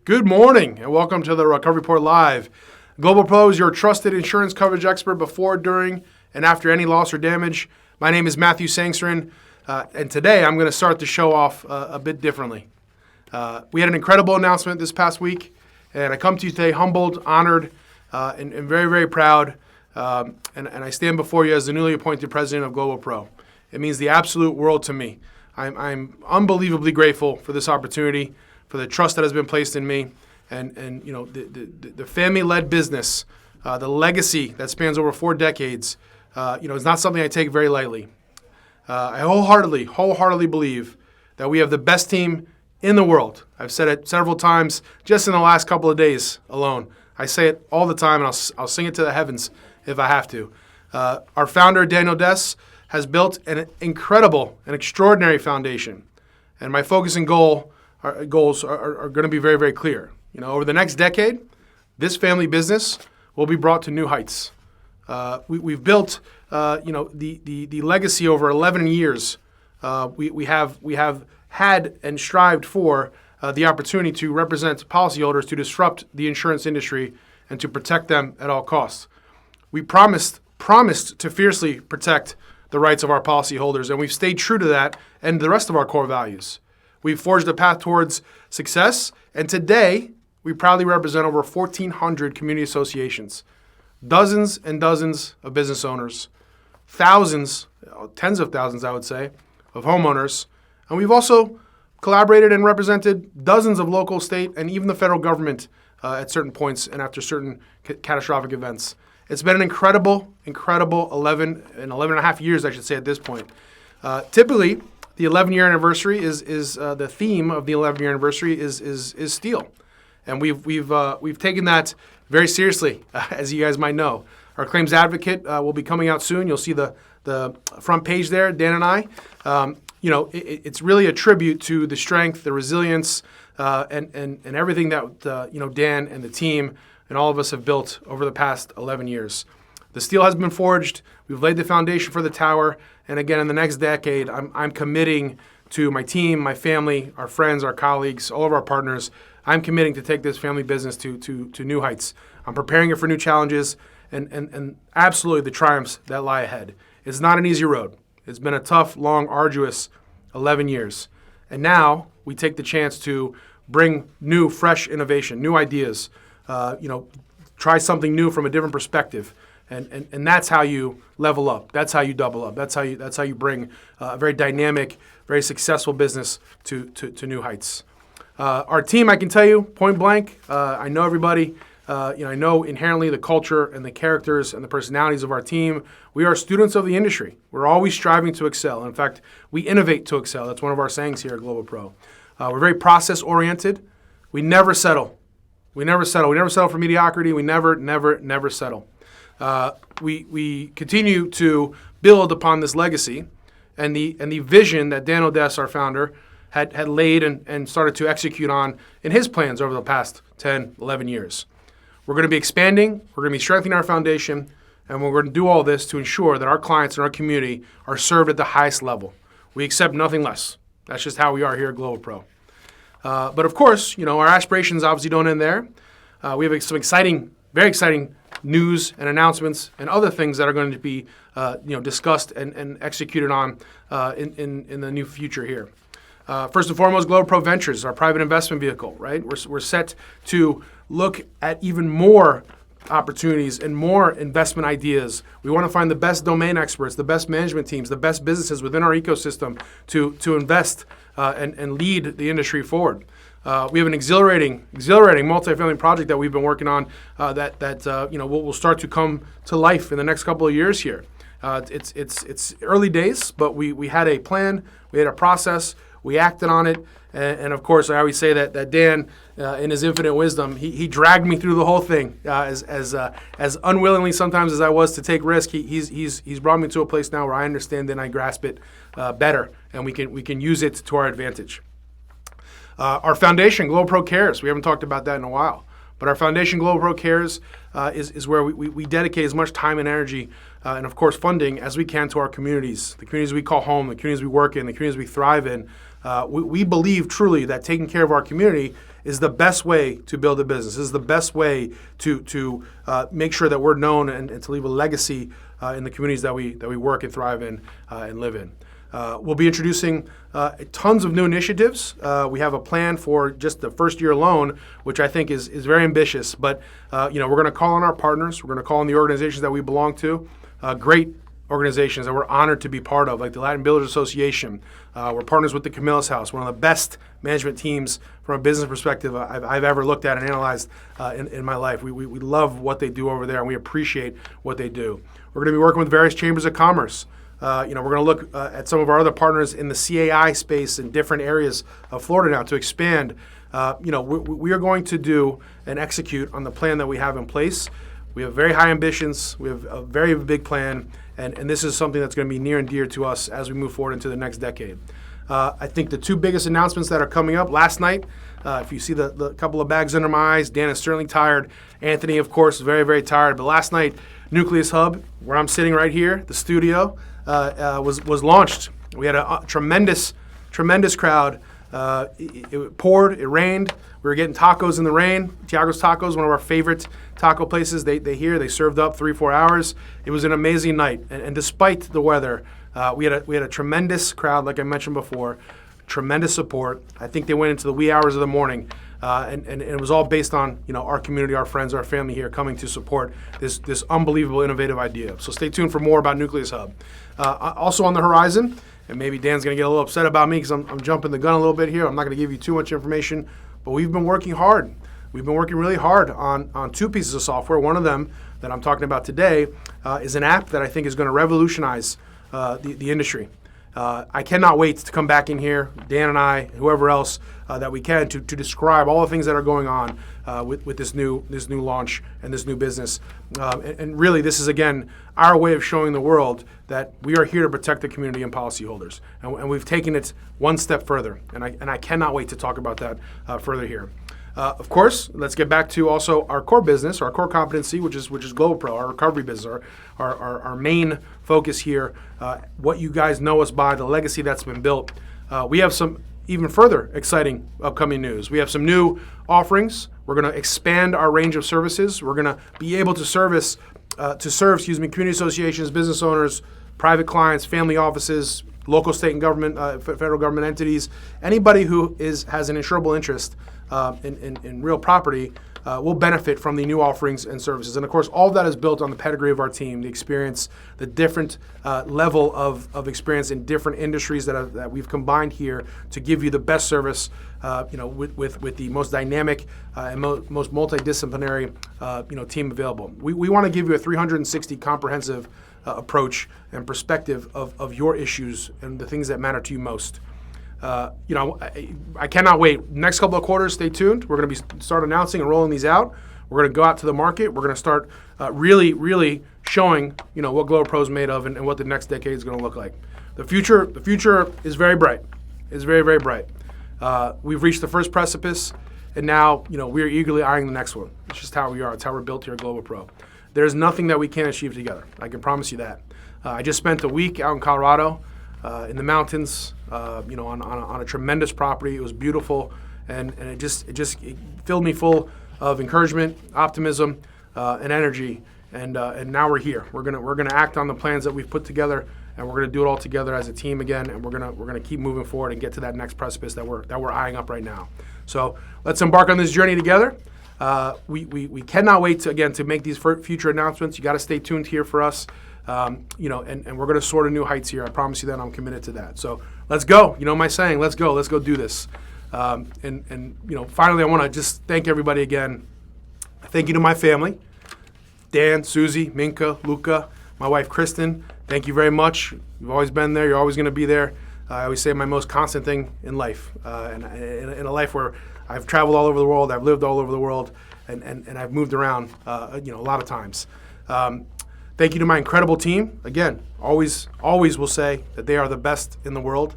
Good morning and welcome to the Recovery Report Live. GlobalPro is your trusted insurance coverage expert before, during, and after any loss or damage. My name is Matthew Sengsourinh, and today I'm going to start the show off a bit differently. We had an incredible announcement this past week, and I come to you today humbled, honored, and very, very proud. And I stand before you as the newly appointed president of GlobalPro. It means the absolute world to me. I'm unbelievably grateful for this opportunity, for the trust that has been placed in me, and you know the family-led business, the legacy that spans over 4 decades, is not something I take very lightly. I wholeheartedly believe that we have the best team in the world. I've said it several times just in the last couple of days alone. I say it all the time, and I'll sing it to the heavens if I have to. Our founder, Daniel Des, has built an incredible and extraordinary foundation, and my focus and goals are going to be very, very clear. You know, over the next decade, this family business will be brought to new heights. We've built, the legacy over 11 years. We have had and strived for the opportunity to represent policyholders, to disrupt the insurance industry, and to protect them at all costs. We promised to fiercely protect the rights of our policyholders, and we've stayed true to that and the rest of our core values. We've forged a path towards success, and today we proudly represent over 1,400 community associations, dozens and dozens of business owners, thousands, tens of thousands, I would say, of homeowners, and we've also collaborated and represented dozens of local, state, and even the federal government at certain points and after certain catastrophic events. It's been an incredible 11 and a half years, I should say, at this point. Typically, the 11-year anniversary is the theme of the 11-year anniversary is steel, and we've taken that very seriously, as you guys might know. Our claims advocate will be coming out soon. You'll see the front page there, Dan and I. It's really a tribute to the strength, the resilience, and everything that Dan and the team and all of us have built over the past 11 years. The steel has been forged. We've laid the foundation for the tower. And again, in the next decade, I'm committing to my team, my family, our friends, our colleagues, all of our partners. I'm committing to take this family business to new heights. I'm preparing it for new challenges and absolutely the triumphs that lie ahead. It's not an easy road. It's been a tough, long, arduous 11 years. And now we take the chance to bring new, fresh innovation, new ideas, try something new from a different perspective. And that's how you level up. That's how you double up. That's how you bring a very dynamic, very successful business to new heights. Our team, I can tell you, point blank, I know everybody. I know inherently the culture and the characters and the personalities of our team. We are students of the industry. We're always striving to excel. In fact, we innovate to excel. That's one of our sayings here at GlobalPro. We're very process-oriented. We never settle. We never settle for mediocrity. We never settle. We continue to build upon this legacy and the vision that Daniel Des, our founder, had laid and started to execute on in his plans over the past 10, 11 years. We're going to be expanding, we're going to be strengthening our foundation, and we're going to do all this to ensure that our clients and our community are served at the highest level. We accept nothing less. That's just how we are here at GlobalPro. But of course, our aspirations obviously don't end there. We have some very exciting news and announcements and other things that are going to be discussed and executed on in the new future here. First and foremost, GlobalPro Ventures, our private investment vehicle, right? We're set to look at even more opportunities and more investment ideas. We want to find the best domain experts, the best management teams, the best businesses within our ecosystem to invest and lead the industry forward. We have an exhilarating multifamily project that we've been working on that will start to come to life in the next couple of years here. It's early days, but we had a plan, we had a process, we acted on it, and of course I always say that Dan, in his infinite wisdom, he dragged me through the whole thing as unwillingly sometimes as I was to take risk. He's brought me to a place now where I understand and I grasp it better, and we can use it to our advantage. Our foundation, GlobalPro Cares, we haven't talked about that in a while. But our foundation, GlobalPro Cares, is where we dedicate as much time and energy and, of course, funding as we can to our communities, the communities we call home, the communities we work in, the communities we thrive in. We believe truly that taking care of our community is the best way to build a business. This is the best way to make sure that we're known and to leave a legacy in the communities that we work and thrive in and live in. We'll be introducing tons of new initiatives. We have a plan for just the first year alone, which I think is very ambitious. But we're going to call on our partners. We're going to call on the organizations that we belong to. Great organizations that we're honored to be part of, like the Latin Builders Association. We're partners with the Camillus House, one of the best management teams from a business perspective I've ever looked at and analyzed in my life. We love what they do over there, and we appreciate what they do. We're going to be working with various chambers of commerce. We're going to look at some of our other partners in the CAI space in different areas of Florida now to expand. We are going to do and execute on the plan that we have in place. We have very high ambitions. We have a very big plan, and this is something that's going to be near and dear to us as we move forward into the next decade. I think the two biggest announcements that are coming up last night, if you see the couple of bags under my eyes, Dan is certainly tired. Anthony, of course, is very, very tired. But last night, Nucleus Hub, where I'm sitting right here, the studio, was launched. We had a tremendous crowd. It poured, it rained. We were getting tacos in the rain. Tiago's Tacos, one of our favorite taco places. They served up 3-4 hours. It was an amazing night. And despite the weather, we had a tremendous crowd, like I mentioned before, tremendous support. I think they went into the wee hours of the morning. And it was all based on our community, our friends, our family here coming to support this unbelievable, innovative idea. So stay tuned for more about Nucleus Hub. Also on the horizon, and maybe Dan's going to get a little upset about me because I'm jumping the gun a little bit here. I'm not going to give you too much information, but we've been working hard. We've been working really hard on two pieces of software. One of them that I'm talking about today is an app that I think is going to revolutionize the industry. I cannot wait to come back in here, Dan and I, whoever else that we can, to describe all the things that are going on with this new launch and this new business. And really, this is, again, our way of showing the world that we are here to protect the community and policyholders. And we've taken it one step further. And I cannot wait to talk about that further here. Of course, let's get back to also our core business, our core competency, which is GlobalPro, our recovery business, our main focus here, what you guys know us by, the legacy that's been built. We have some even further exciting upcoming news. We have some new offerings. We're going to expand our range of services. We're going to be able to serve community associations, business owners, private clients, family offices, local, state, and government, federal government entities. Anybody who has an insurable interest in real property will benefit from the new offerings and services. And of course, all of that is built on the pedigree of our team, the experience, the different level of experience in different industries that we've combined here to give you the best service, with the most dynamic and most multidisciplinary, team available. We want to give you a 360 comprehensive approach and perspective of your issues and the things that matter to you most. I cannot wait. Next couple of quarters, stay tuned. We're going to start announcing and rolling these out. We're going to go out to the market. We're going to start really showing what GlobalPro is made of and what the next decade is going to look like. The future is very bright. It's very, very bright. We've reached the first precipice, and now we are eagerly eyeing the next one. It's just how we are. It's how we're built here at GlobalPro. There's nothing that we can't achieve together. I can promise you that. I just spent a week out in Colorado. In the mountains, on a tremendous property. It was beautiful, and it just filled me full of encouragement, optimism, and energy. And now we're here. We're gonna act on the plans that we've put together, and we're gonna do it all together as a team again. And we're gonna keep moving forward and get to that next precipice that we're eyeing up right now. So let's embark on this journey together. We cannot wait to make these future announcements. You got to stay tuned here for us. And we're going to soar to new heights here. I promise you that. I'm committed to that. So let's go. My saying, let's go do this. Finally, I want to just thank everybody again. Thank you to my family, Dan, Susie, Minka, Luca, my wife, Kristen. Thank you very much. You've always been there. You're always going to be there. I always say my most constant thing in life, and in a life where I've traveled all over the world, I've lived all over the world, and I've moved around, a lot of times. Thank you to my incredible team. Again, always will say that they are the best in the world.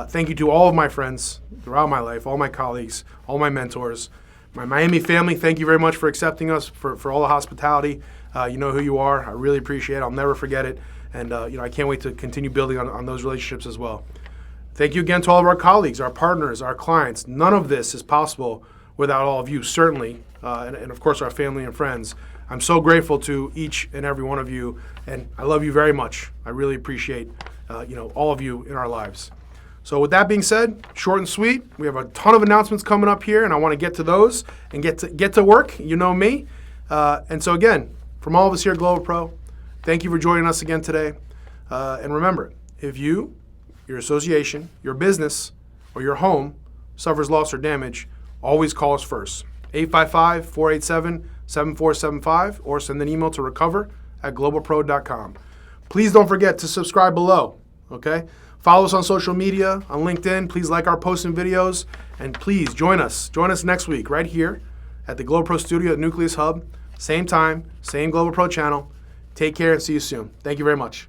Thank you to all of my friends throughout my life, all my colleagues, all my mentors. My Miami family, thank you very much for accepting us, for all the hospitality. You know who you are. I really appreciate it. I'll never forget it. And I can't wait to continue building on those relationships as well. Thank you again to all of our colleagues, our partners, our clients. None of this is possible without all of you, certainly, and of course our family and friends. I'm so grateful to each and every one of you, and I love you very much. I really appreciate all of you in our lives. So with that being said, short and sweet, we have a ton of announcements coming up here, and I want to get to those and get to work. You know me. And so again, from all of us here at GlobalPro, thank you for joining us again today. And remember, if you, your association, your business, or your home suffers loss or damage, always call us first. 855-487-7475 or send an email to recover@globalpro.com. Please don't forget to subscribe below, okay? Follow us on social media, on LinkedIn. Please like our posts and videos. And please join us. Join us next week right here at the GlobalPro studio at Nucleus Hub. Same time, same GlobalPro channel. Take care and see you soon. Thank you very much.